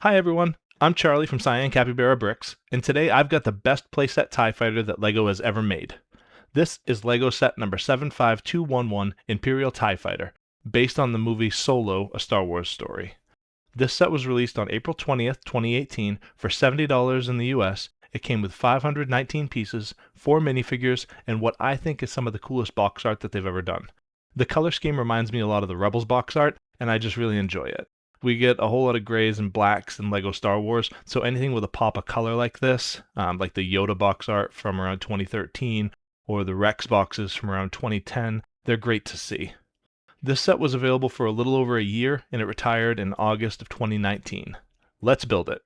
Hi everyone, I'm Charlie from Cyan Capybara Bricks, and today I've got the best playset TIE Fighter that LEGO has ever made. This is LEGO set number 75211 Imperial Tie Fighter, based on the movie Solo, A Star Wars Story. This set was released on April 20th, 2018 for $70 in the US. It came with 519 pieces, 4 minifigures, and what I think is some of the coolest box art that they've ever done. The color scheme reminds me a lot of the Rebels box art, and I just really enjoy it. We get a whole lot of grays and blacks in LEGO Star Wars, so anything with a pop of color like this, like the Yoda box art from around 2013, or the Rex boxes from around 2010, they're great to see. This set was available for a little over a year, and it retired in August of 2019. Let's build it.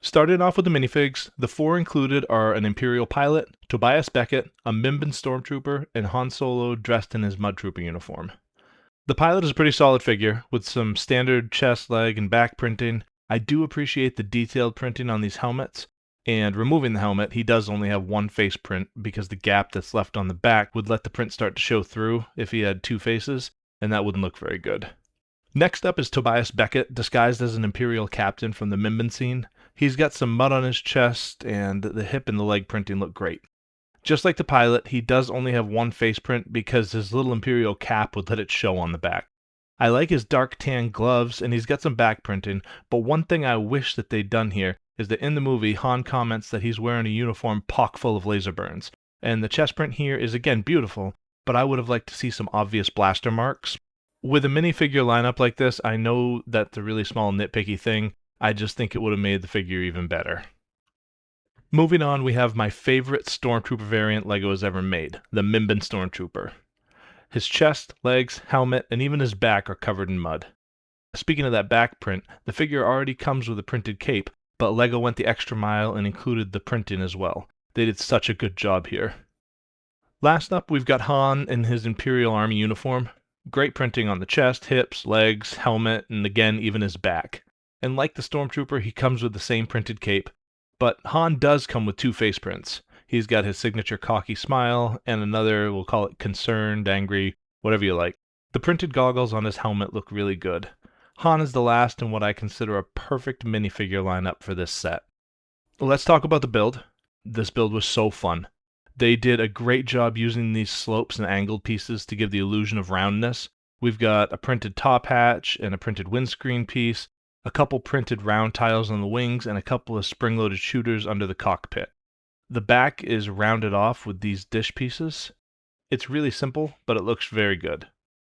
Starting off with the minifigs, the 4 included are an Imperial pilot, Tobias Beckett, a Mimban stormtrooper, and Han Solo dressed in his mud trooper uniform. The pilot is a pretty solid figure, with some standard chest, leg, and back printing. I do appreciate the detailed printing on these helmets, and removing the helmet, he does only have one face print because the gap that's left on the back would let the print start to show through if he had 2 faces, and that wouldn't look very good. Next up is Tobias Beckett, disguised as an Imperial captain from the Mimban scene. He's got some mud on his chest, and the hip and the leg printing look great. Just like the pilot, he does only have one face print because his little Imperial cap would let it show on the back. I like his dark tan gloves, and he's got some back printing, but one thing I wish that they'd done here is that in the movie, Han comments that he's wearing a uniform pock full of laser burns, and the chest print here is again beautiful, but I would have liked to see some obvious blaster marks. With a minifigure lineup like this, I know that's a really small nitpicky thing. I just think it would have made the figure even better. Moving on, we have my favorite Stormtrooper variant LEGO has ever made, the Mimban Stormtrooper. His chest, legs, helmet, and even his back are covered in mud. Speaking of that back print, the figure already comes with a printed cape, but LEGO went the extra mile and included the printing as well. They did such a good job here. Last up, we've got Han in his Imperial Army uniform. Great printing on the chest, hips, legs, helmet, and again, even his back. And like the Stormtrooper, he comes with the same printed cape, but Han does come with 2 face prints. He's got his signature cocky smile, and another, we'll call it concerned, angry, whatever you like. The printed goggles on his helmet look really good. Han is the last in what I consider a perfect minifigure lineup for this set. Let's talk about the build. This build was so fun. They did a great job using these slopes and angled pieces to give the illusion of roundness. We've got a printed top hatch and a printed windscreen piece, a couple printed round tiles on the wings, and a couple of spring-loaded shooters under the cockpit. The back is rounded off with these dish pieces. It's really simple, but it looks very good.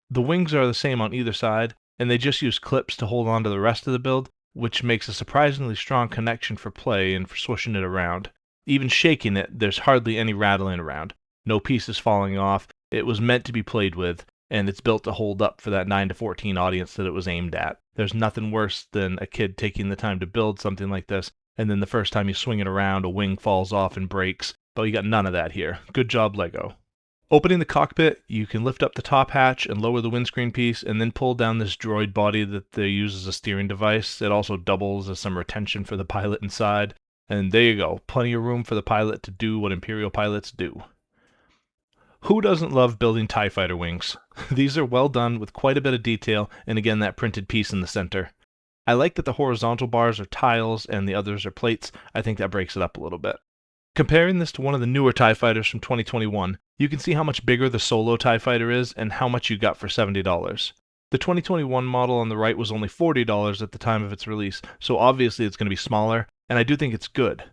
The wings are the same on either side, and they just use clips to hold on to the rest of the build, which makes a surprisingly strong connection for play and for swishing it around. Even shaking it, there's hardly any rattling around. No pieces falling off. It was meant to be played with, and it's built to hold up for that 9 to 14 audience that it was aimed at. There's nothing worse than a kid taking the time to build something like this, and then the first time you swing it around, a wing falls off and breaks, but you got none of that here. Good job, LEGO. Opening the cockpit, you can lift up the top hatch and lower the windscreen piece, and then pull down this droid body that they use as a steering device. It also doubles as some retention for the pilot inside. And there you go, plenty of room for the pilot to do what Imperial pilots do. Who doesn't love building TIE Fighter wings? These are well done with quite a bit of detail, and again that printed piece in the center. I like that the horizontal bars are tiles and the others are plates. I think that breaks it up a little bit. Comparing this to one of the newer TIE Fighters from 2021, you can see how much bigger the Solo TIE Fighter is and how much you got for $70. The 2021 model on the right was only $40 at the time of its release, so obviously it's going to be smaller, and I do think it's good.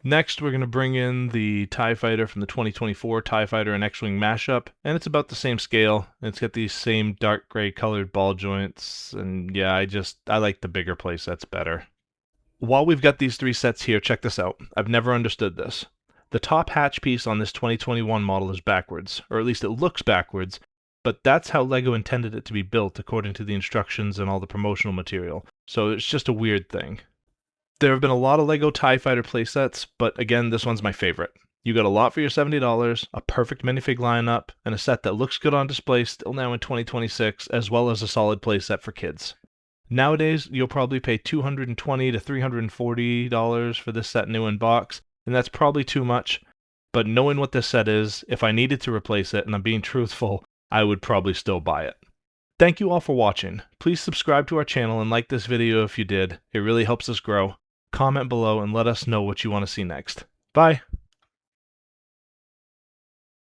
Next, we're going to bring in the TIE Fighter from the 2024 TIE Fighter and X-Wing mashup, and it's about the same scale. It's got these same dark gray colored ball joints, and yeah, I like the bigger playsets better. While we've got these 3 sets here, check this out. I've never understood this. The top hatch piece on this 2021 model is backwards, or at least it looks backwards, but that's how LEGO intended it to be built according to the instructions and all the promotional material. so it's just a weird thing. There have been a lot of LEGO TIE Fighter playsets, but again, this one's my favorite. You got a lot for your $70, a perfect minifig lineup, and a set that looks good on display still now in 2026, as well as a solid playset for kids. Nowadays, you'll probably pay $220 to $340 for this set new in box, and that's probably too much, but knowing what this set is, if I needed to replace it, and I'm being truthful, I would probably still buy it. Thank you all for watching. Please subscribe to our channel and like this video if you did. It really helps us grow. Comment below and let us know what you want to see next. Bye!